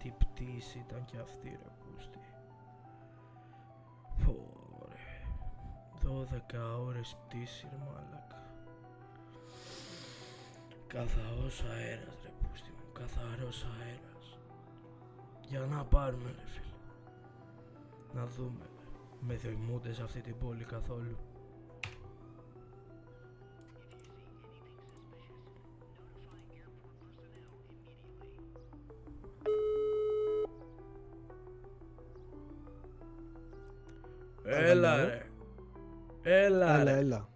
Τι πτήση ήταν κι αυτή ρε πούστη. Πω ρε. 12 ώρες πτήση ρε μαλάκα. Καθαρός αέρας ρε πούστη μου. Καθαρός αέρας. Για να πάρουμε ρε φίλε. Να δούμε. Με θυμούνται σε αυτή την πόλη καθόλου. Έλα ρε. Έλα ρε. Έλα.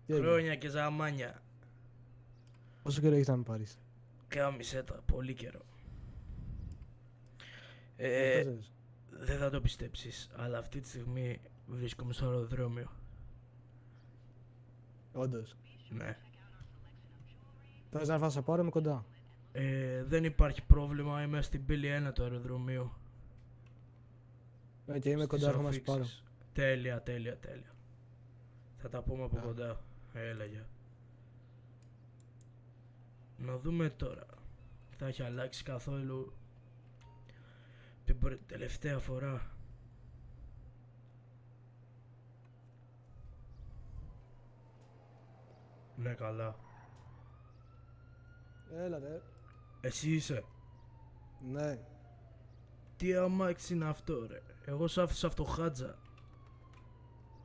Χρόνια και ζαμάνια. Πόσο καιρό έχεις να με πάρεις? Κάμισε τα, πολύ καιρό. Πόσες? Δεν θα το πιστέψεις, αλλά αυτή τη στιγμή βρίσκομαι στο αεροδρόμιο. Όντως. Ναι. Θες να έρθω να σε πάρω, είμαι κοντά. Δεν υπάρχει πρόβλημα, είμαι στην πύλη 1 του αεροδρομίου. Και είμαι Στις κοντά, έρχομαι να σε πάρω. αφήξεις. Τέλεια, τέλεια, τέλεια. Θα τα πούμε από κοντά. Έλα, γεια. Να δούμε τώρα. Θα έχει αλλάξει καθόλου την τελευταία φορά? Ναι, καλά. Έλα ρε. Εσύ είσαι? Ναι. Τι αμάξι είναι αυτό ρε? Εγώ σ' άφησα αυτοχάτζα.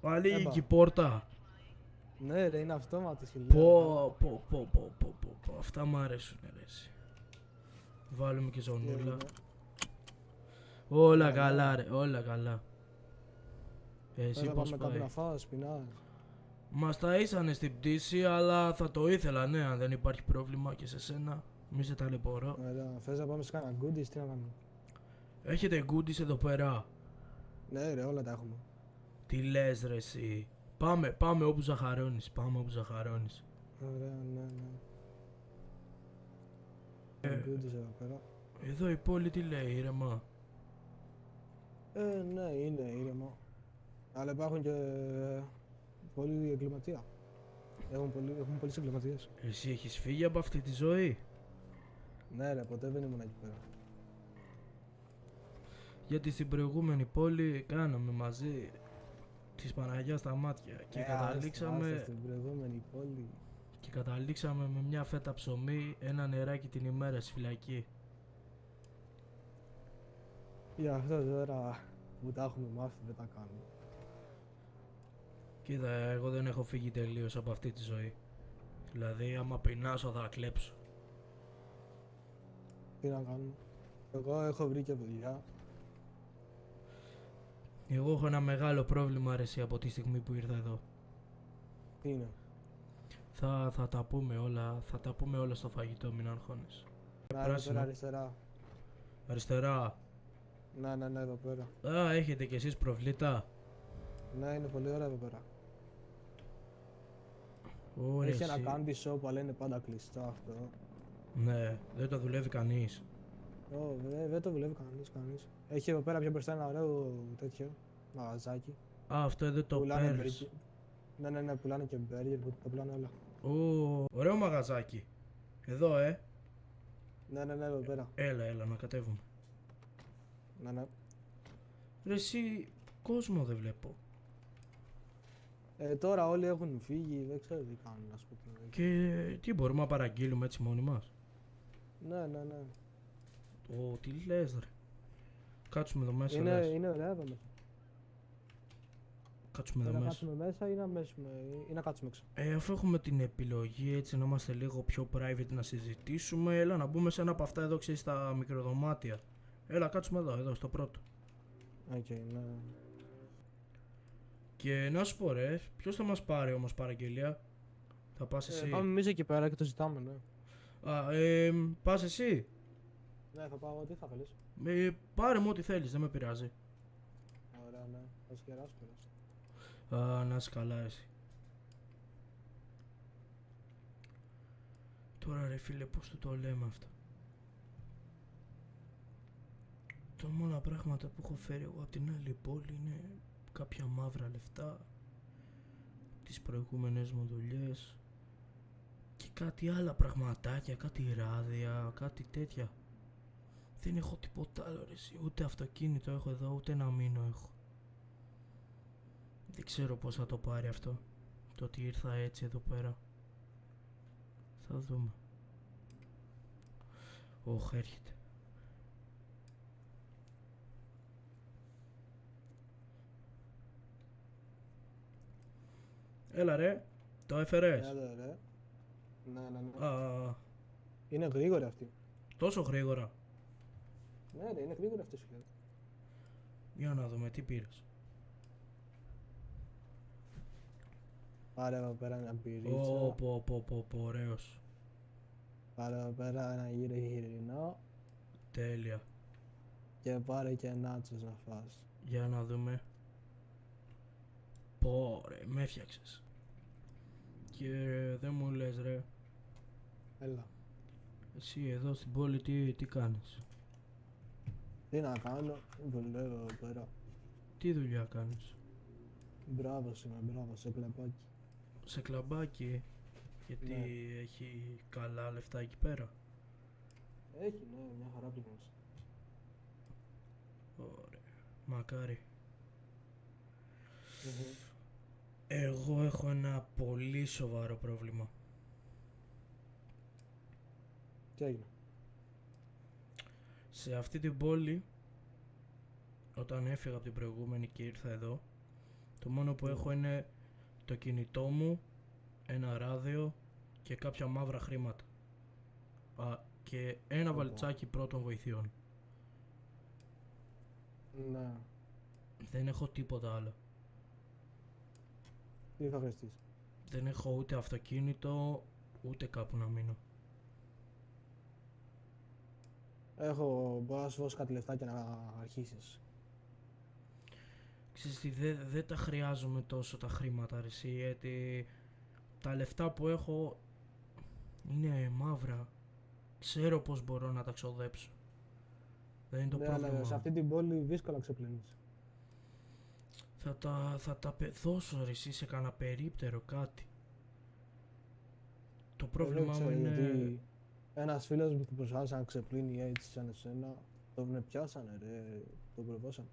Πάλι Έμπα. εκεί πόρτα. Ναι ρε, είναι αυτόματη σχεδόν. Πω. Αυτά μ' αρέσουν ρε εσύ. Βάλουμε και ζωνούλα. Όλα καλά ρε, όλα καλά. Εσύ Θες να πώς πάμε κάπου πάει? να φας, πεινάς? Μας τα ήσανε στην πτήση, αλλά θα το ήθελα, ναι, αν δεν υπάρχει πρόβλημα και σε σένα. Μη σε ταλαιπωρώ. Ωραία, θες να πάμε σε κάνα goodies, τι να κάνουμε? Έχετε goodies εδώ πέρα? Ναι ρε, όλα τα έχουμε. Τι λες ρε εσύ? Πάμε όπου ζαχαρώνεις, ζαχαρώνεις. Ωραία, ναι. Goodies εδώ πέρα. Εδώ η πόλη τι λέει, ήρεμα? Ναι, είναι ήρεμο. Αλλά υπάρχουν και πολλοί εγκληματία. Έχουν πολλοί εγκληματίες. Εσύ έχεις φύγει από αυτή τη ζωή? Ναι ρε, ποτέ δεν ήμουν εκεί πέρα. Γιατί στην προηγούμενη πόλη κάναμε μαζί της Παναγιάς τα μάτια και καταλήξαμε... Στην προηγούμενη πόλη. Και καταλήξαμε με μια φέτα ψωμί, ένα νεράκι την ημέρα στη φυλακή. Για αυτό τώρα που τα έχουμε μάθει δεν τα κάνουμε. Κοίτα, εγώ δεν έχω φύγει τελείως από αυτή τη ζωή. Δηλαδή, άμα πεινάσω θα κλέψω. Τι να κάνουμε. Εγώ έχω βρει και δουλειά. Εγώ έχω ένα μεγάλο πρόβλημα αρέσει από τη στιγμή που ήρθα εδώ. Τι είναι? Θα τα πούμε όλα στο φαγητό, μην αγχώνεσαι. Να εδώ πέρα αριστερά. Αριστερά. Ναι, εδώ πέρα. Α, έχετε κι εσείς προβλήτα? Ναι, είναι πολύ ωραία εδώ πέρα. Ωραία, Έχει ένα εσύ. candy shop, αλλά είναι πάντα κλειστό αυτό. Ναι, δεν το δουλεύει κανείς. Δεν το δουλεύει κανείς. Έχει εδώ πέρα πιο μπροστά ένα ωραίο τέτοιο μαγαζάκι. Α, αυτό εδώ το Πουλάνε Pearls. burger. Ναι, πουλάνε και μπέργκερ, τα πουλάνε όλα. Ωραίο μαγαζάκι. Εδώ, Ναι, εδώ πέρα. Έλα, να κατέβουμε. Ναι. Ρε εσύ, κόσμο δεν βλέπω. Τώρα όλοι έχουν φύγει, δεν ξέρω τι κάνουν, να σου πω την αλήθεια. Και τι μπορούμε να παραγγείλουμε έτσι μόνοι μας? Ναι. Τι λες ρε? Κάτσουμε εδώ μέσα λες. Είναι ωραία εδώ μέσα. Κάτσουμε εδώ Να μέσα. κάτσουμε μέσα ή να κάτσουμε έξω. Αφού έχουμε την επιλογή έτσι να είμαστε λίγο πιο private να συζητήσουμε, έλα να μπούμε σε ένα από αυτά εδώ, ξέρεις, τα μικροδωμάτια. Έλα, κάτσουμε εδώ στο πρώτο. Οκ, ναι. Και να σου πω ρε, ποιος θα μας πάρει όμως παραγγελία? Θα πας εσύ? Πάμε εμείς εκεί πέρα και το ζητάμε, ναι. Πας εσύ? Ναι, θα πάω, τι θα θέλεις? Πάρε μου ό,τι θέλεις, δεν με πειράζει. Ωραία, ναι. Θα σου κεράσω κιόλας. Να είσαι καλά εσύ. Τώρα ρε φίλε, πώς του το λέμε αυτό? Τα μόνα πράγματα που έχω φέρει εγώ από την άλλη πόλη είναι κάποια μαύρα λεφτά, τις προηγούμενες μου δουλειές και κάτι άλλα πραγματάκια, κάτι ράδια, κάτι τέτοια. Δεν έχω τίποτα άλλο ρε εσύ. Ούτε αυτοκίνητο έχω εδώ, ούτε ένα μήνο έχω. Δεν ξέρω πώς θα το πάρει αυτό. Το ότι ήρθα έτσι εδώ πέρα. Θα δούμε. Όχ, έρχεται. Έλα ρε, το έφερες. Έλα, ρε. Ναι. Α, Είναι γρήγορη αυτή. τόσο γρήγορα. Ναι, ρε, είναι γρήγορη αυτή σου λέω. Για να δούμε τι πήρες. Πάρε εδώ πέρα μια πυρίτσα. Πω, ωραίος. Πάρε εδώ πέρα ένα γυρινό. Τέλεια. Και πάρε και νάτσος να φας. Για να δούμε. Πω ρε, με έφτιαξες. Και δεν μου λες ρε, Έλα. εσύ εδώ στην πόλη τι κάνεις. Τι να κάνω, δουλεύω εδώ πέρα. Τι δουλειά κάνεις. Μπράβο, σε κλαπάκι. Σε κλαμπάκι. Γιατί Ναι. έχει καλά λεφτά εκεί πέρα. Έχει, ναι, μια χαρά πληρώνεις. Ωραία. Μακάρι. Εγώ έχω ένα πολύ σοβαρό πρόβλημα. Τι έγινε. Σε αυτή την πόλη, όταν έφυγα από την προηγούμενη και ήρθα εδώ, το μόνο που έχω είναι το κινητό μου, ένα ράδιο και κάποια μαύρα χρήματα. Και ένα βαλτσάκι πρώτων βοηθειών. Ναι. Δεν έχω τίποτα άλλο. Τι θα χρειαστείς. Δεν έχω ούτε αυτοκίνητο, ούτε κάπου να μείνω. Μπορώ να σου δώσω κάτι λεφτά και να αρχίσεις. Ξέρεις τι, δεν τα χρειάζομαι τόσο τα χρήματα ρε εσύ, γιατί τα λεφτά που έχω είναι μαύρα. Ξέρω πως μπορώ να τα ξοδέψω. Δεν είναι το Ναι, πρόβλημα. αλλά σε αυτή την πόλη δύσκολα ξεπλύνεις. Θα τα δώσω ρε εσύ σε κανένα περίπτερο κάτι. Το πρόβλημά μου είναι... Γιατί ένας φίλος μου που προσπάθησε να ξεπλύνει έτσι σαν εσένα, τον πιάσανε ρε, τον προβώσανε.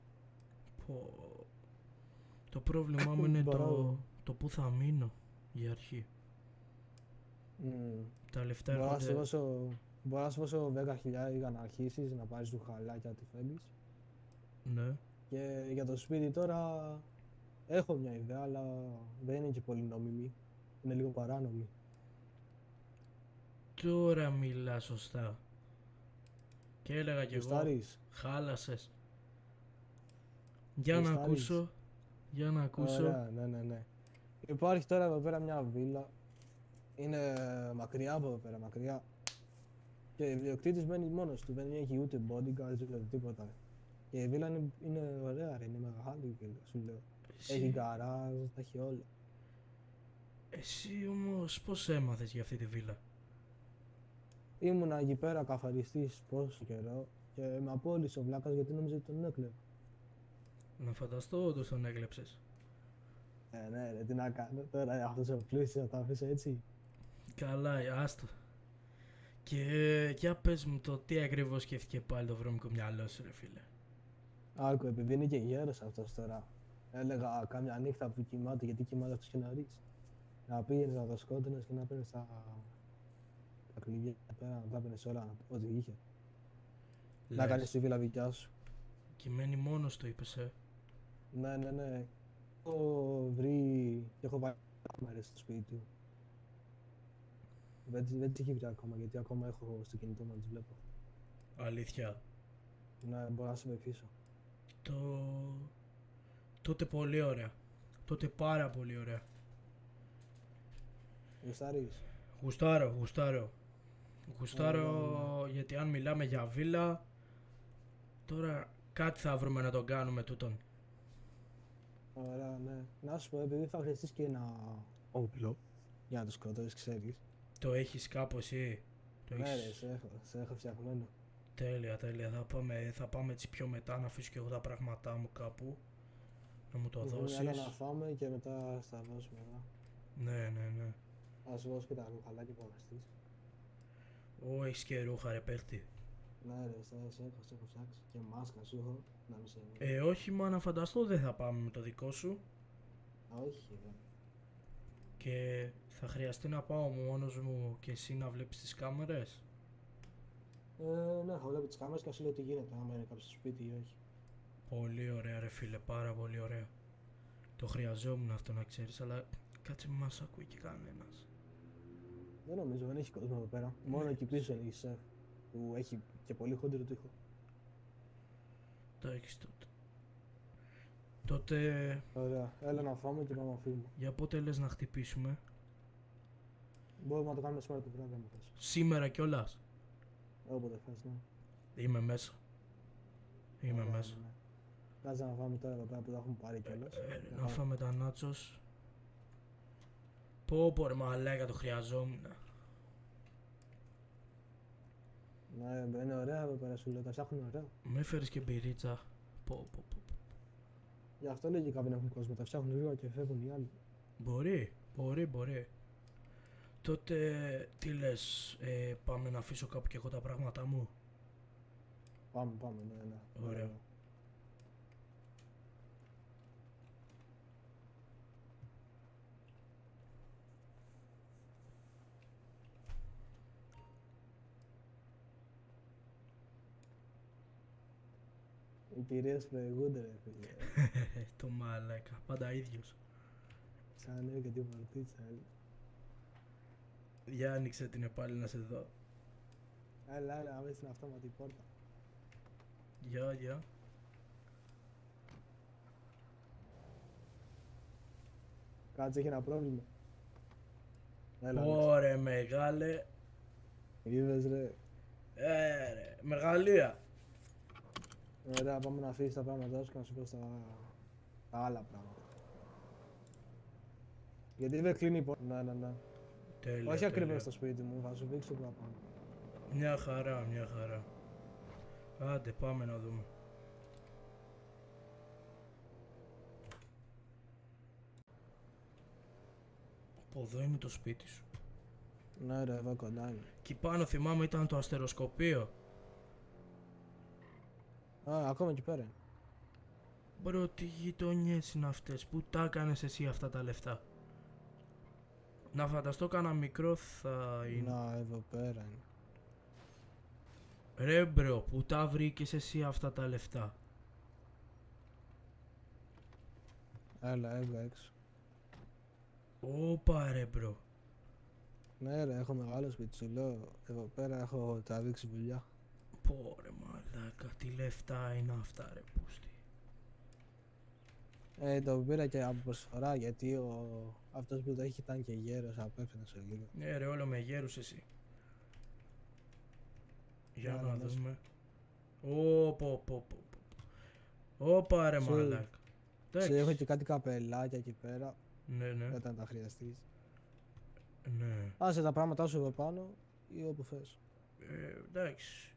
Πω. Το πρόβλημά μου είναι το που θα μείνω για αρχή. Τα λεφτά έρχονται... Μπορώ να σου δώσω 10.000 για να αρχίσεις, να πάρεις ρουχαλάκια ό,τι θέλεις. Ναι. Και για το σπίτι τώρα έχω μια ιδέα, αλλά δεν είναι και πολύ νόμιμη. Είναι λίγο παράνομη. Τώρα μιλά σωστά. Και έλεγα κι εγώ, Γουστάρεις? χάλασες. Για να ακούσω. Για να ακούσω. Ωραία, ναι. Υπάρχει τώρα εδώ πέρα μια βίλα. Είναι μακριά από εδώ πέρα, μακριά. Και ο ιδιοκτήτης μένει μόνος του, δεν έχει ούτε bodyguards ούτε τίποτα. Και η βίλα είναι ωραία, ρε, είναι μεγάλη η βίλα, σου λέω. Έχει γκαράζ, τα έχει όλα. Εσύ όμως πώς έμαθες για αυτή τη βίλα? Ήμουνα εκεί πέρα καθαριστής πόσο καιρό και με απόλυσε ο βλάκας γιατί νόμιζε ότι τον έκλεβα. Να φανταστώ όντως τον έκλεψες. Ναι ρε, τι να κάνω τώρα, αυτός ο πλούσιος θα το αφήσω έτσι. Καλά, άστο. Και για πες μου το τι ακριβώς σκέφτηκε πάλι το βρώμικο μυαλό σου ρε φίλε. Άκου, επειδή είναι και γέρος αυτός τώρα, έλεγα κάμια νύχτα που κοιμάται, γιατί κοιμάται αυτός και νωρίς. Να πήγαινες να το σκότωνες και να παίρνεις τα κλειδιά πέρα, να τα παίρνεις όλα, ό,τι είχε. Να κάνεις τη βίλα δικιά σου. Και μένει μόνος του είπες, Ναι. Έχω βρει και έχω βάλει κάμερες στο σπίτι του. Δεν τις έχει βρει ακόμα, γιατί ακόμα έχω στο κινητό μου να τις βλέπω. Αλήθεια. Ναι, μπορώ να σε βοηθήσω. Τότε πολύ ωραία. Τότε πάρα πολύ ωραία. Γουστάρεις? Γουστάρω γιατί αν μιλάμε για βίλα, τώρα κάτι θα βρούμε να τον κάνουμε τούτον. Ωραία, ναι. Να σου πω, επειδή θα χρειαστείς και ένα όπλο για να το σκοτώσεις, ξέρεις. Το έχεις κάπου εσύ? Ναι ρε, σε έχω φτιαγμένο. Τέλεια. Θα πάμε έτσι πιο μετά να αφήσω και εγώ τα πράγματά μου κάπου. Να μου το δώσεις. Έλα να φάμε και μετά στα δώσουμε. Ναι. Θα σου δώσω και τα ρουχαλάκια που αγαστείς. Έχεις και ρούχα ρε παίχτη. Ναι ρε, σε έχω ψάξει. Και μάσκα σου έχω, να μην σε... Όχι, μα να φανταστώ δεν θα πάμε με το δικό σου. Όχι ρε. Και θα χρειαστεί να πάω μόνος μου και εσύ να βλέπεις τις κάμερες. Ναι, θα βλέπω τις κάμερες και θα σου λέω τι γίνεται, άμα είναι κάποιος στο σπίτι ή όχι. Πολύ ωραία ρε φίλε, πάρα πολύ ωραία. Το χρειαζόμουν αυτό να ξέρεις, αλλά κάτσε μη μας ακούει και κανένας. Δεν νομίζω, δεν έχει κόσμο εδώ πέρα. Μόνο εκεί πίσω είναι η σεφ, που έχει και πολύ χοντρό τοίχο. Εντάξει τότε. Τότε Ωραία, έλα να φάμε και πάμε να φύγουμε. για πότε λες να χτυπήσουμε? Μπορούμε να το κάνουμε σήμερα το βράδυ, αν θες. Σήμερα κιόλας. Όποτε θες, ναι. Είμαι μέσα. Είμαι Ωραία, μέσα. ναι. Κάτσε να φάμε τώρα εδώ πέρα που τα έχουμε πάρει κιόλας. Να φάμε τα νάτσος. Πω ρε μαλάκα, το χρειαζόμουν. Ναι, είναι ωραία εδώ πέρα, σου λέω, τα φτιάχνουν ωραία. Με έφερες και μπυρίτσα. Πω. Γι' αυτό λογικά δεν έχουν κόσμο, τα φτιάχνουν γρήγορα και φεύγουν οι άλλοι. Μπορεί. Τότε τι λες, πάμε να αφήσω κάπου και εγώ τα πράγματά μου. Πάμε, ναι. Ωραία. Οι κυρίες προηγούνται ρε φίλε. Το μαλάκα, πάντα ίδιος. Σαν και την πορτίτσα, Για άνοιξε την πάλι να σε δω. έλα, άμα στην αυτόματη πόρτα. Για. Κάτσε, έχει ένα πρόβλημα. Έλα, Ωρε μεγάλε. είδες ρε. Ρε, μεγαλεία. Ωραία, πάμε να αφήσεις τα πράγματά σου και να σου πω τα άλλα πράγματα. Γιατί δεν κλείνει η πόρτα. Ναι. Τέλεια, Όχι ακριβώς τέλεια. στο σπίτι μου, θα σου δείξω που θα πάμε. Μια χαρά. Άντε πάμε να δούμε. Από εδώ είναι το σπίτι σου. Ναι ρε, εδώ κοντά είναι. Εκεί πάνω θυμάμαι ήταν το αστεροσκοπείο. Α, ακόμα εκεί πέρα είναι. Μπρο, τι γειτονιές είναι αυτές, πού τα έκανες εσύ αυτά τα λεφτά? Να φανταστώ κάνα μικρό θα είναι. Να, εδώ πέρα είναι. Ρε μπρο, πού τα βρήκες εσύ αυτά τα λεφτά? Έλα, εδώ έξω. Όπα ρε μπρο. Ναι ρε, έχω μεγάλο σπίτι, σου λέω. Εδώ πέρα έχω τραβήξει δουλειά. Πω ρε μαλάκα, τι λεφτά είναι αυτά ρε πούστη. Το πήρα και από προσφορά γιατί αυτός που το έχει ήταν και γέρος, απέφερε σε λίγο. Ναι ρε, όλο με γέρους εσύ. Για Άρα, να μέσα. δούμε. Πω. Όπα ρε Σου- μαλάκα. Σε Εντάξει. έχω και κάτι καπελάκια εκεί πέρα, Ναι. όταν τα χρειαστείς. Ναι. Άσε τα πράγματά σου εδώ πάνω ή όπου θες. Εντάξει.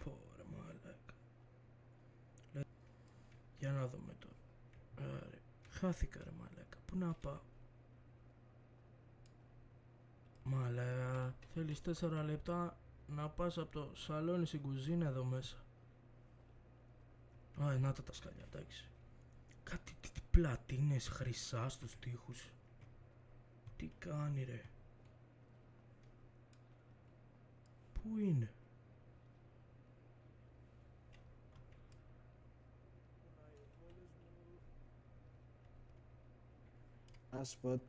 Πω ρε μαλάκα. Για να δούμε τώρα. Ρε. Χάθηκα ρε μαλάκα. Πού να πάω? Μαλάκα. Θέλεις 4 λεπτά να πας από το σαλόνι στην κουζίνα εδώ μέσα. Να τα σκαλιά, εντάξει. Κάτι τι πλατίνες χρυσά στους τοίχους. Τι κάνει ρε? Πού είναι?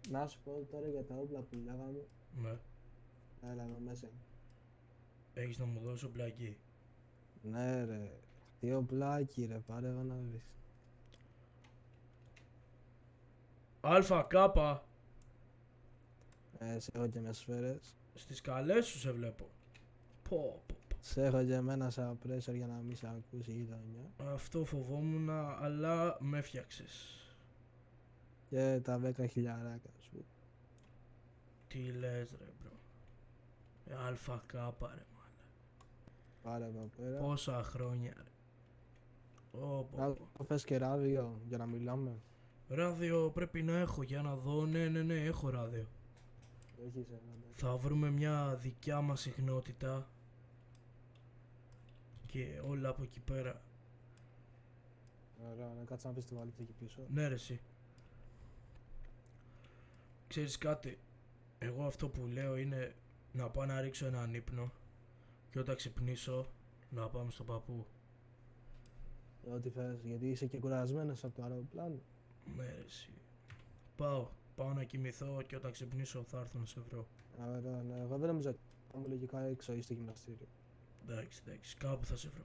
Να σου πω τώρα για τα όπλα που λέγαμε. Ναι. Έλα εδώ μέσα. Έχεις να μου δώσω μπλακί. Ναι ρε, τι οπλάκι ρε, πάρε εδώ να βρεις. Αλφα κάπα. Σε έχω και με σφαίρες. Στις καλές σου σε βλέπω. Πω. Σε έχω και εμένα σαν pressure για να μην σε ακούσει η γειτονιά. Αυτό φοβόμουν, αλλά με έφτιαξες. Και τα 10 χιλιάρακα σου. Τι λες ρε μπρο? Αλφα κάπα ρε μάλα. Πάρε εδώ πέρα. Πόσα χρόνια ρε. Πω. Να φες και ράδιο για να μιλάμε. Ράδιο πρέπει να έχω για να δω. Ναι, έχω ράδιο. Έχεις ένα, ναι. Θα βρούμε μια δικιά μας συχνότητα και όλα από εκεί πέρα. Ωραία, ναι, κάτσε να πεις τη βαλίτσα εκεί πίσω. Ναι ρε εσύ. Ξέρεις κάτι, εγώ αυτό που λέω είναι να πάω να ρίξω έναν ύπνο και όταν ξυπνήσω να πάμε στον παππού. Ό,τι θες, γιατί είσαι και κουρασμένος από το αεροπλάνο. Ναι ρε εσύ. Πάω να κοιμηθώ και όταν ξυπνήσω θα έρθω να σε βρω. Ωραία, ναι, εγώ δεν νομίζω ότι θα μου λογικά έξω ή στο γυμναστήριο. Εντάξει, κάπου θα σε βρω.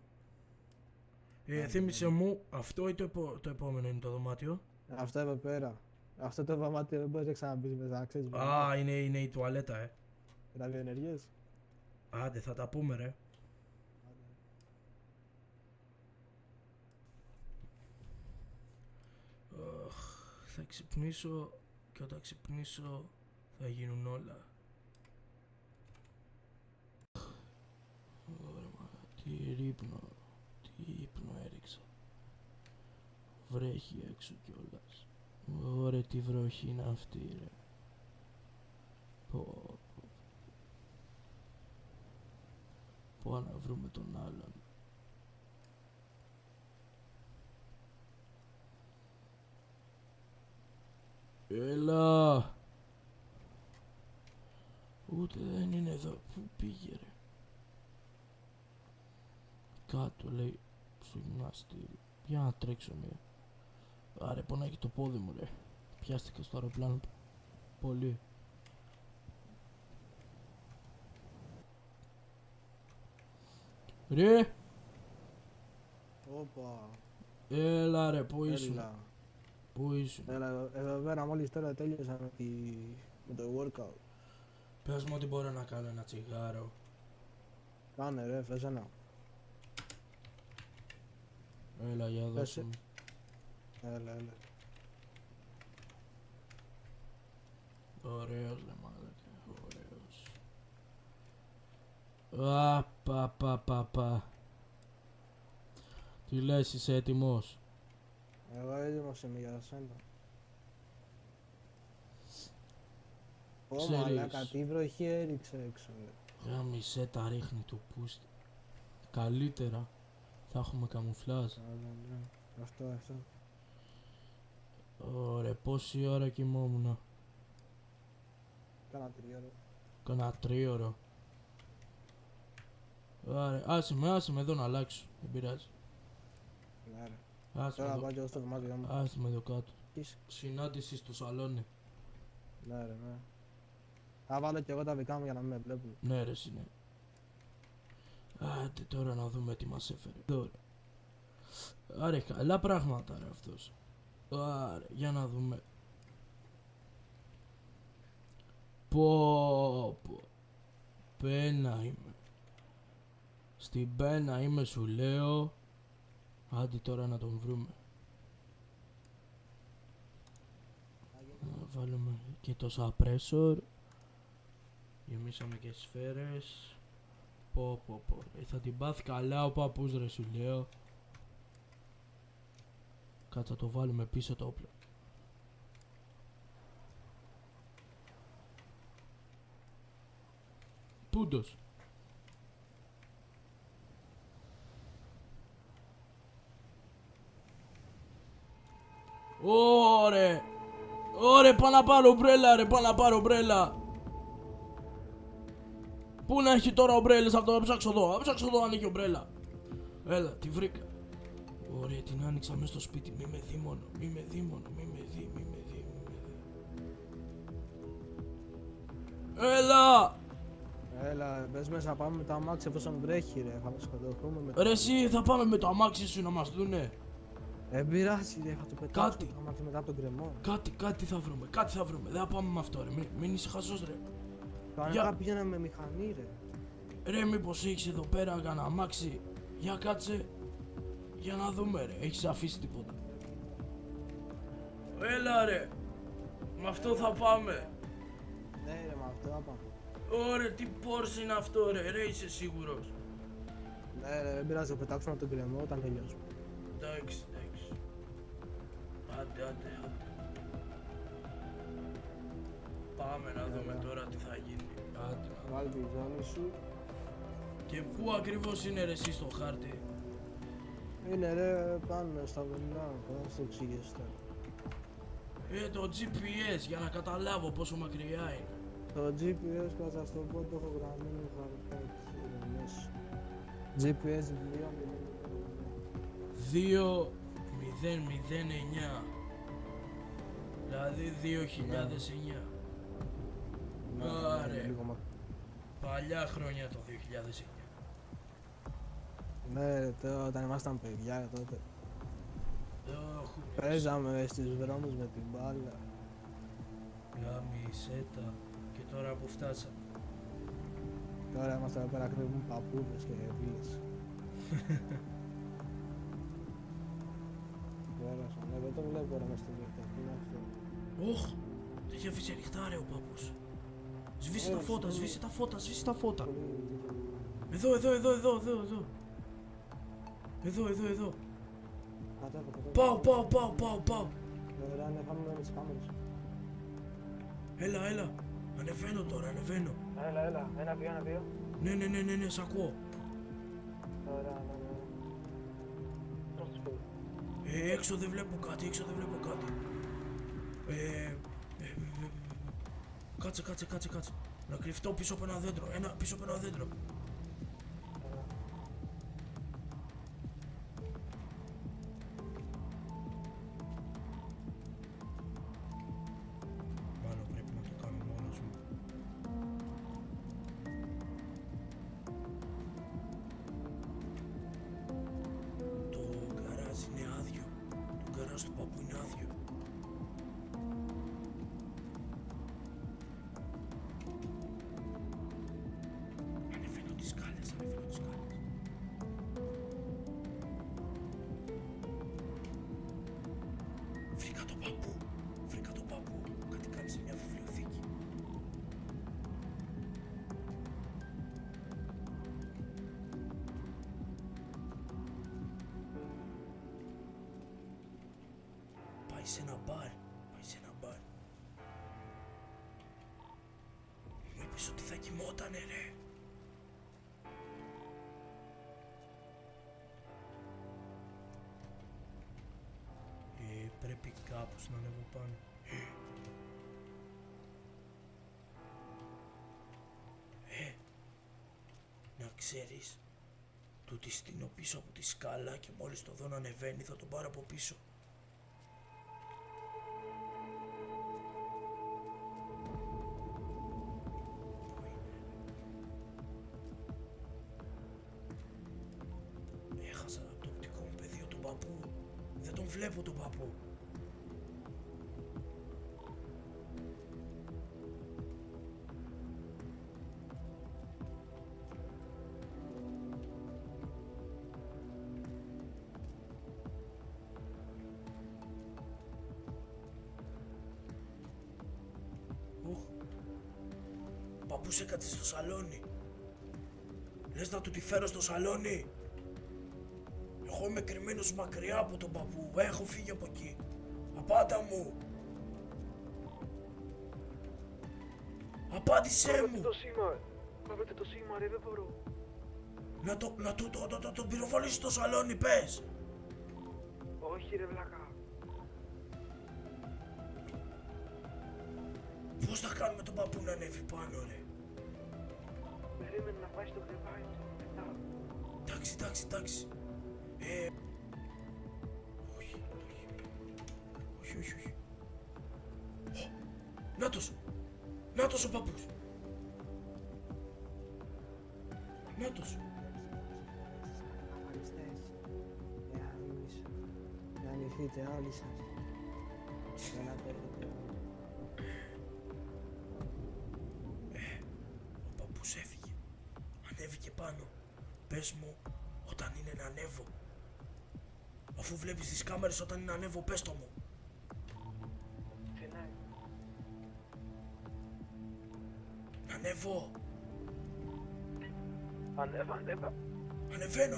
Άντε, Θύμισε ναι. μου, αυτό ή το επόμενο είναι το δωμάτιο? Αυτό εδώ πέρα. Αυτό το δωμάτιο δεν μπορείς να ξαναμπείς μέσα, ξέρεις. Α, είναι η τουαλέτα, Ραδιοενεργές. Άντε, θα τα πούμε ρε. Θα ξυπνήσω και όταν ξυπνήσω θα γίνουν όλα. Ωραία, τι ύπνο έριξα. Βρέχει έξω κιόλας. Ωραία, τι βροχή είναι αυτή ρε. Πω να βρούμε τον άλλον. Έλα! Ούτε δεν είναι εδώ. Πού πήγε ρε? Κάτω λέει στο γυμναστήριο. Για να τρέξω μία. Άρε πονάει και το πόδι μου ρε. Πιάστηκα στο αεροπλάνο πολύ. Ρε! Όπα. Έλα ρε, πού ήσουν? Έλα. Πού ήσουν? Έλα, εδώ πέρα μόλις τώρα τέλειωσα με το workout. Πες μου ότι μπορώ να κάνω ένα τσιγάρο. Κάνε ρε, φες ένα. Έλα, για δώσε μου. Έλα. Ωραίος ρε μάλακα, ωραίος. Πα. Τι λες, είσαι έτοιμος? Εγώ έτοιμος είμαι για σένα. Ω Ξέρεις. μαλάκα, τι βροχή έριξε έξω ρε. Γάμισε τα ρίχνη του πούστη. Καλύτερα θα έχουμε καμουφλάζ. Ναι. Αυτό. Ωραία, πόση ώρα κοιμόμουν? Κάνα 3 ώρα. Κάνα 3ωρο. Ωραία, άσε με εδώ να αλλάξω. Δεν πειράζει. Ναι ρε. Άσε με Τώρα εδώ, πάω και εγώ στο δωμάτιο μου. άσε με εδώ κάτω. Είσαι. Συνάντηση στο σαλόνι. Ναι. Θα βάλω και εγώ τα δικά μου για να μην με βλέπουν. Ναι ρε είναι. Άντε τώρα να δούμε τι μας έφερε. Τώρα. Άρε, καλά πράγματα ρε αυτός. Άρε, για να δούμε. Πω. Πένα είμαι. Στην πένα είμαι σου λέω. Άντε τώρα να τον βρούμε. Να βάλουμε και το suppressor. Γεμίσαμε και σφαίρες. Πω. Θα την πάθει καλά ο παππούς ρε σου λέω. Κάτσα το βάλουμε πίσω το όπλο. Πούντος. Ωρε, πάω να πάρω ομπρέλα. Πού να έχει τώρα ομπρέλες αυτό, θα ψάξω εδώ αν έχει ομπρέλα. Έλα, τη βρήκα. Ωραία, την άνοιξα μέσα στο σπίτι, μη με δει μόνο, μη με δει. Έλα, μπες μέσα, πάμε με το αμάξι εφόσον βρέχει ρε. Θα σκοτωθούμε με το... Ρε εσύ, θα πάμε με το αμάξι σου να μας δούνε. Δεν πειράζει ρε, θα το πετάξω Κάτι. το αμάξι μετά από τον κρεμό. Κάτι θα βρούμε. Δεν θα πάμε με αυτό ρε, μην είσαι χαζός ρε. Κανένα πήγαινα με μηχανή ρε. Ρε μήπως έχεις εδώ πέρα κανένα αμάξι? Για κάτσε. Για να δούμε ρε, έχεις αφήσει τίποτα? Έλα ρε, με αυτό θα πάμε. Ναι ρε, με αυτό θα πάμε. Ωραία, τι Porsche είναι αυτό ρε, είσαι σίγουρος? Ναι ρε, δεν πειράζει, θα το πετάξουμε από τον κρεμό όταν τελειώσουμε. Εντάξει. Άντε. Πάμε να δούμε τώρα τι θα γίνει. Άντε. Βάλει τη ζώνη σου. Και πού ακριβώς είναι ρε εσύ στο χάρτη? Είναι ρε πάνω στα βουνά, πάνω στο εξηγήσω τώρα. Το GPS για να καταλάβω πόσο μακριά είναι. Το GPS κάτσα στο πω το έχω γραμμένο χαρτάκι εδώ μέσα. GPS 2009. Δηλαδή 2009. Άρε. Παλιά χρόνια το 2009. Ναι ρε, όταν ήμασταν παιδιά τότε. Έχουμε. Παίζαμε στους δρόμους με την μπάλα. Γαμισέτα. Και τώρα που φτάσαμε. Τώρα είμαστε εδώ πέρα κρύβουμε παππούδες και βίλες. Πέρασαν, ναι, δεν το βλέπω ρε μες στη νύχτα, τι είναι αυτό. Όχ, το έχει αφήσει ανοιχτά ρε ο πάπος. Σβήσε τα φώτα, σβήσε τα φώτα, σβήσε τα φώτα. Εδώ. Εδώ. Κατέβω. Πάω. Ωραία, ναι, πάμε με τις κάμερες. Έλα. Ανεβαίνω τώρα, ανεβαίνω. Έλα, 1-2. Ναι, σ' ακούω. Ωραία, ναι. Έξω δεν βλέπω κάτι. Κάτσε. Να κρυφτώ πίσω από ένα δέντρο. Μάλλον πρέπει να το κάνω μόνος μου. Το γκαράζ είναι άδειο. Το γκαράζ του παππού είναι άδειο. Ανεβαίνω τις σκάλες. Βρήκα τον παππού. Κάτι κάνει σε μια βιβλιοθήκη. Πάει σε ένα μπαρ. Μου είπες ότι θα κοιμότανε ρε. Πρέπει κάπως να ανέβω πάνω. Να ξέρεις, τούτη στείνω πίσω από τη σκάλα και μόλις το δω να ανεβαίνει θα τον πάρω από πίσω. Έχασα από το οπτικό μου πεδίο τον παππού. Δεν τον βλέπω τον παππού. Ο παππούς έκατσε στο σαλόνι. Λες να του τη φέρω στο σαλόνι? Εγώ είμαι κρυμμένος μακριά από τον παππού. Έχω φύγει από εκεί. Απάντα μου. Απάντησέ μου. Βάλτε το σήμα ρε, δεν μπορώ. Να τον πυροβολήσεις στο σαλόνι, πες. Όχι ρε βλάκα. Πώς θα κάνουμε τον παππού να ανέβει πάνω ρε? Περίμενε να πάει στο κρεβάτι του. Εντάξει. Όχι. Νάτος ο παππούς. Νάτος. Να ανοιχτείτε όλοι σας. Ο παππούς έφυγε. Ανέβηκε πάνω. Πες μου όταν είναι να ανέβω. Αφού βλέπεις τις κάμερες όταν είναι να ανέβω, πες το μου. Να ανέβω. Ανεβαίνω.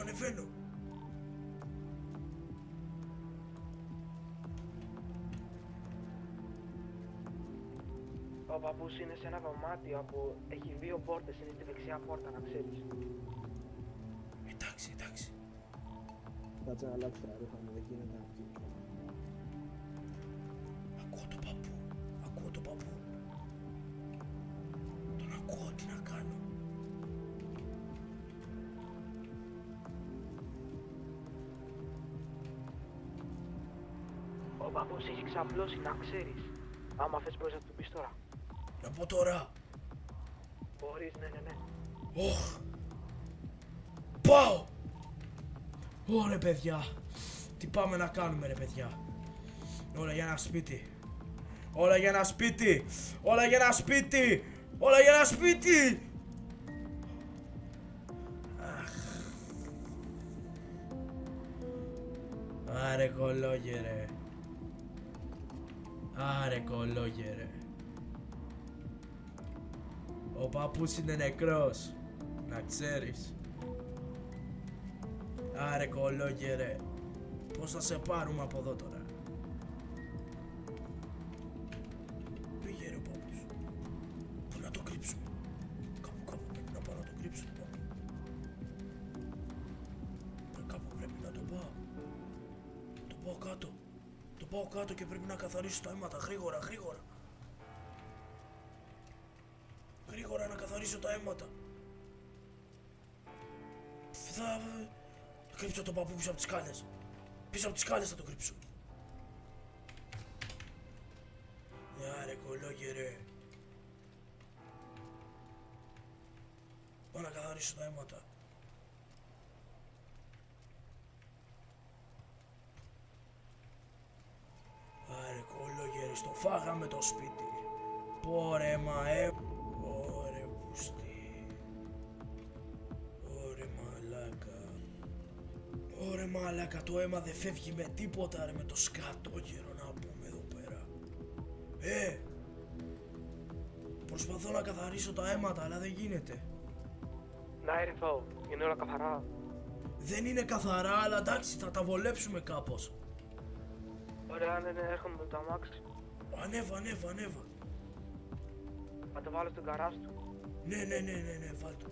Ο παππούς είναι σε ένα δωμάτιο που έχει 2 πόρτες, είναι στη δεξιά πόρτα, να ξέρεις. Εντάξει, εντάξει. Κάτσε να αλλάξω τα ρούχα μου, δεν γίνεται να πει. Ακούω τον παππού. Ακούω τον παππού. Τον ακούω, τι να κάνω. Ο παππούς έχει ξαπλώσει, να ξέρεις. Άμα θες μπορείς να του πεις τώρα. Να πω τώρα. Μπορείς, ναι. Ωχ. Πάω. Ωρε παιδιά. Τι πάμε να κάνουμε ρε παιδιά. Όλα για ένα σπίτι. Όλα για ένα σπίτι. Όλα για ένα σπίτι. Όλα για ένα σπίτι. Άρε κολόγερε. Άρε κολόγερε. Ο παππούς είναι νεκρός. Να ξέρεις. Άρε κολόγερε. Πώς θα σε πάρουμε από εδώ τώρα. Πήγε ρε ο παππούς. Πού να το κρύψουμε. Κάπου πρέπει να πάω να το κρύψω το παππού. Κάπου πρέπει να το πάω. Το πάω κάτω. Το πάω κάτω και πρέπει να καθαρίσω τα αίματα. Γρήγορα. Γρήγορα να καθαρίσω τα αίματα. Θα κρύψω τον παππού πίσω από τις σκάλες. Πίσω από τις σκάλες θα το κρύψω. Άρε κολόγερε. Πάω να καθαρίσω τα αίματα. Άρε κολόγερε, στο φάγαμε το σπίτι. Πόρε Ωρε πουστή. Ωρε μαλάκα, το αίμα δεν φεύγει με τίποτα ρε, με το σκατόγερο να πούμε εδώ πέρα. Προσπαθώ να καθαρίσω τα αίματα, αλλά δεν γίνεται. Να έρθω, είναι όλα καθαρά. Δεν είναι καθαρά, αλλά εντάξει, θα τα βολέψουμε κάπως. Ωραία, ναι, έρχομαι με το αμάξι. Ανέβα. Θα το βάλω στον καράζ του. Ναι, βάλ' το.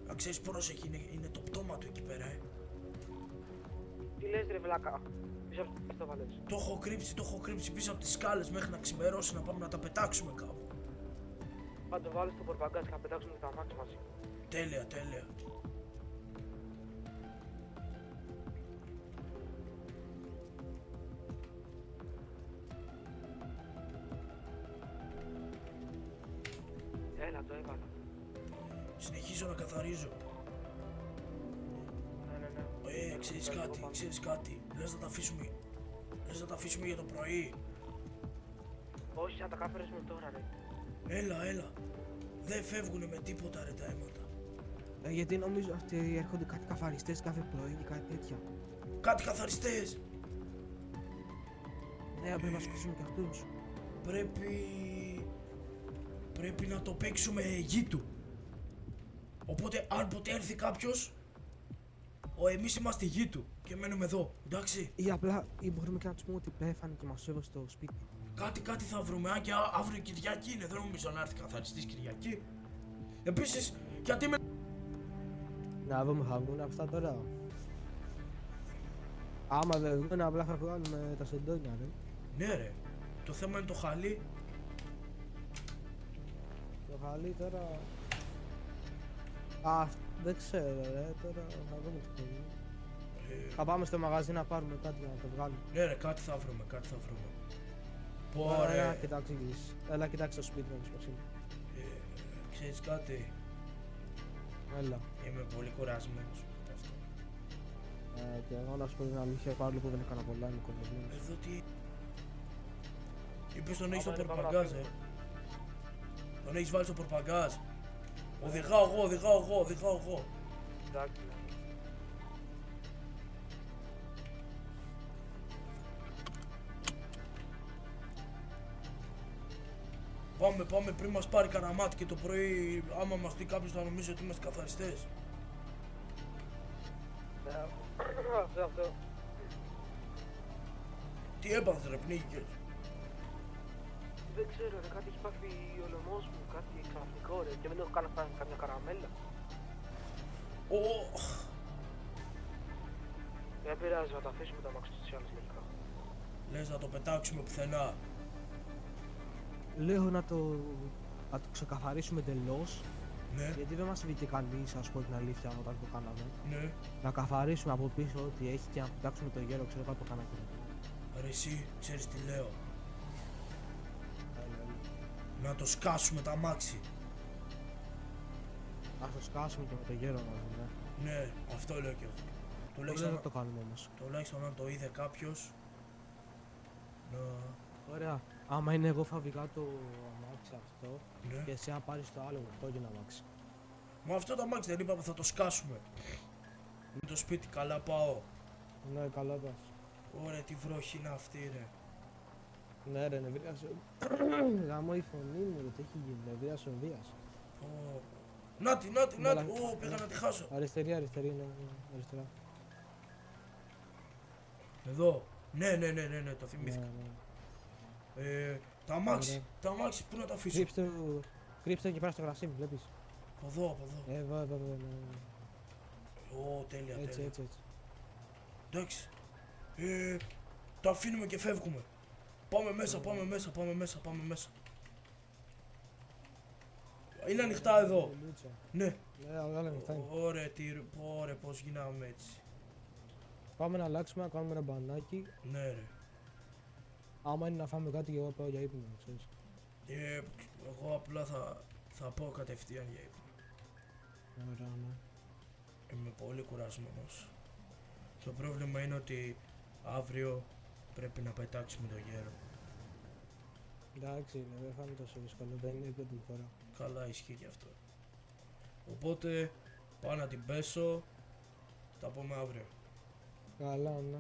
Να ξέρεις πρόσεχε, είναι το πτώμα του εκεί πέρα, Τι λες ρε βλάκα, πίσω από το βάλες. Το έχω κρύψει πίσω από τις σκάλες μέχρι να ξημερώσει να πάμε να τα πετάξουμε κάπου. Θα το βάλω στο πορπαγκάζ και θα πετάξουμε το αμάξι μαζί. Τέλεια. Έλα, το έβαλα. Συνεχίζω να καθαρίζω. Ναι. Ξέρεις κάτι. Λες να τα αφήσουμε για το πρωί. Όχι, θα τα κάπερες τώρα ρε. Έλα. Δεν φεύγουνε με τίποτα ρε τα αίματα. Γιατί νομίζω αυτοί έρχονται κάτι καθαριστές κάθε πρωί ή κάτι τέτοια. Κάτι καθαριστές. Ναι, πρέπει να σκοτώσουμε κι αυτούς. Πρέπει να το παίξουμε γη του. Οπότε αν ποτέ έρθει κάποιος, εμείς είμαστε γη του και μένουμε εδώ, εντάξει. Ή μπορούμε και να τους πούμε ότι πέθανε και μας έβαλε στο σπίτι. Κάτι θα βρούμε, αν και αύριο Κυριακή είναι, δεν νομίζω να έρθει καθαριστής Κυριακή. Επίσης, γιατί με... Να δούμε, θα βγουν αυτά τώρα. Άμα δεν βγουν, απλά θα βγάλουμε τα σεντόνια, ρε. Ναι ρε, το θέμα είναι το χαλί. Το χαλί τώρα... δεν ξέρω ρε, τώρα θα δούμε τι θα γίνει. Θα πάμε στο μαγαζί να πάρουμε κάτι για να το βγάλουμε. Ναι ρε, κάτι θα βρούμε. Έλα κοιτάξεις το σπίτι μας πως είναι. Ξέρεις κάτι, Έλα. είμαι πολύ κουρασμένος με αυτό. Και εγώ να σου πω την αλήθεια, παρόλο που δεν έκανα πολλά, είμαι κουρασμένος. Εδώ τι... Είπες τον έχεις στο πορπαγκάζ, Τον έχεις βάλει στο πορπαγκάζ. Οδηγάω εγώ. Εντάξει. Πάμε πριν μας πάρει κανένα μάτι και το πρωί άμα μας δει κάποιος θα νομίζει ότι είμαστε καθαριστές. Αυτό. Τι έπαθες ρε, πνίγηκες. Δεν ξέρω, ρε, κάτι έχει πάθει ο λαιμός μου, κάτι ξαφνικό, ρε, και δεν έχω καν φτάσει καμιά καραμέλα. Δεν πειράζει, θα τα αφήσουμε τα μάξι τους άλλους τελικά. Λες να το πετάξουμε πουθενά. Λέω να το ξεκαθαρίσουμε εντελώς. Ναι, Γιατί δεν μας βγήκε κανείς, ας πω την αλήθεια, όταν το κάναμε. ναι. Να καθαρίσουμε από πίσω ό,τι έχει και να πετάξουμε το γέρο, ξέρω κάτι το κάναμε. Ρε εσύ, ξέρεις τι λέω. Να το σκάσουμε τα μάξι. Ας το σκάσουμε και με το γέρο μαζί, ναι. Ναι, αυτό λέω κι εγώ. Δεν Τουλάχιστον, θα το κάνουμε όμως. τουλάχιστον αν το είδε κάποιος. Να... Ωραία. Άμα είναι εγώ φαβικά το αμάξι αυτό Ναι. και εσύ να πάρεις το άλλο κόκκινο αμάξι. Μα αυτό το αμάξι δεν είπαμε θα το σκάσουμε. Με το σπίτι καλά πάω. Ναι, καλά πας. Ωραία, τι βροχή είναι αυτή ρε. Ναι ρε, νευρίασε. Γαμώ η φωνή μου, ρε, τι έχει γίνει, νευρίασε ο Δίας. Ω. Νάτι, νάτι, νάτι. Ω, πήγα να τη χάσω. Αριστερή, αριστερή, ναι, αριστερά. Εδώ. Ναι, ναι, ναι, ναι, ναι, το θυμήθηκα. Ναι. Τα αμάξι, Ωραία. τα αμάξι, πού να τα αφήσω. Κρύψτε εκεί πέρα στο γρασί μου, βλέπεις. Από εδώ, από εδώ. Εδώ, ναι. Ω, τέλεια, Έτσι, τέλεια. έτσι, έτσι. Εντάξει. Το αφήνουμε και φεύγουμε. Πάμε μέσα, πάμε μέσα, πάμε μέσα, πάμε μέσα. Είναι ανοιχτά εδώ. Λούτσα. Ναι. Ναι, όλα ανοιχτά είναι. Ωραία, ωραία, πώς γίναμε έτσι. Πάμε να αλλάξουμε, να κάνουμε ένα μπανάκι. Ναι ρε. Άμα είναι να φάμε κάτι και εγώ πάω για ύπνο, ξέρεις. Εγώ απλά θα πω κατευθείαν για ύπνο. Ωραία, ναι. Είμαι πολύ κουρασμένος. Το πρόβλημα είναι ότι αύριο πρέπει να πετάξουμε το γέρο. Εντάξει, ναι, δεν θα είναι τόσο δύσκολο, δεν είναι η πρώτη φορά. Καλά ισχύει και αυτό. Οπότε πάω να την πέσω. Τα πούμε αύριο. Καλά, ναι.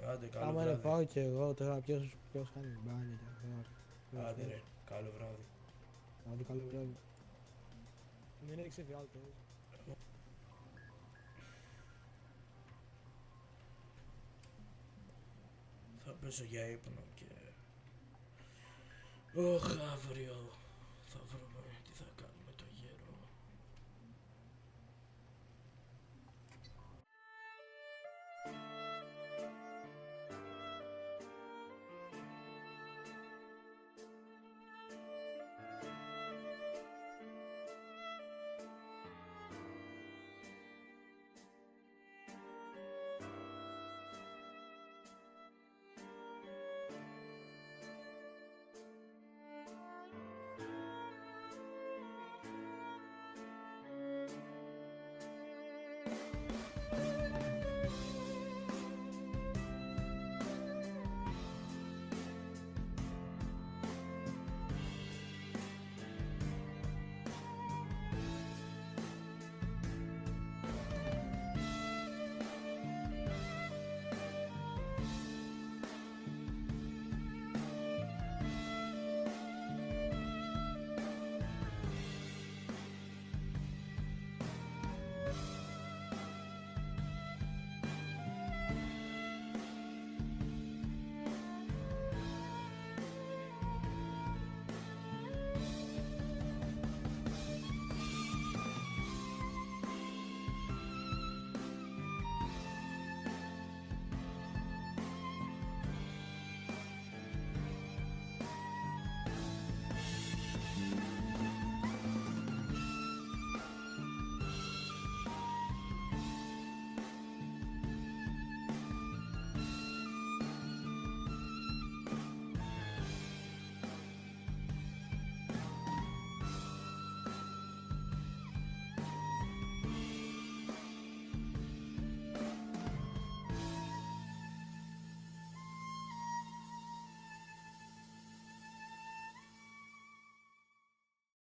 Άντε, καλό Άμα είναι βράδυ. πάω και εγώ τώρα, ποιος κάνει μπάνια και αυτό. Άντε ρε, καλό βράδυ. Άντε, καλό βράδυ. Μην έριξε φιάλτες. Θα πέσω για ύπνο και... Ωχ, αύριο θα βρούμε τι θα